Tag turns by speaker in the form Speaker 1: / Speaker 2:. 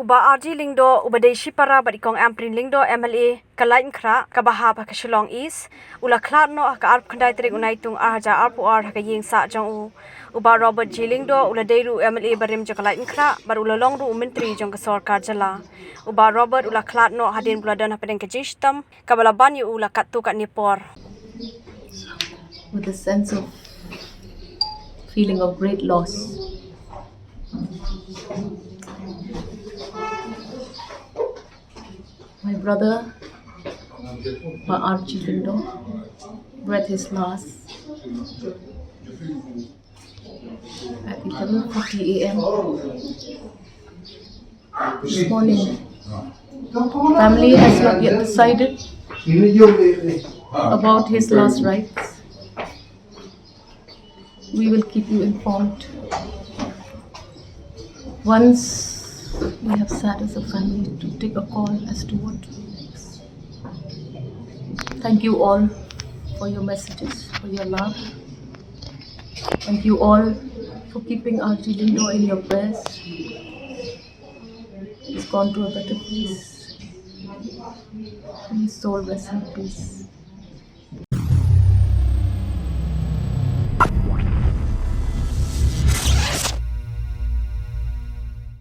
Speaker 1: Uba RG Lyngdoh uba deshi para badikong amprin Lyngdoh MLA Khlad Noh kabaha ka Shillong East ula Khlad Noh ka arp khandai trik unai tung arja arpuar ka ying sa jong u uba Robert G Lyngdoh ula deiru MLA barim jo Khlad Noh bar ula long ru menteri jong ka sarkar jala uba Robert ula Khlad Noh hadin buladan hapen ka jishtam kabala banyu ula katu kat nipor
Speaker 2: with a sense of feeling of great loss. My brother, RG Lyngdoh, breathed his last at 11:40 a.m. this morning. Family has not yet decided about his last rites. We will keep you informed once we have sat as a family to take a call as to what to do next. Thank you all for your messages, for your love. Thank you all for keeping RG Lyngdoh in your prayers. He's gone to a better place. His soul rest in peace.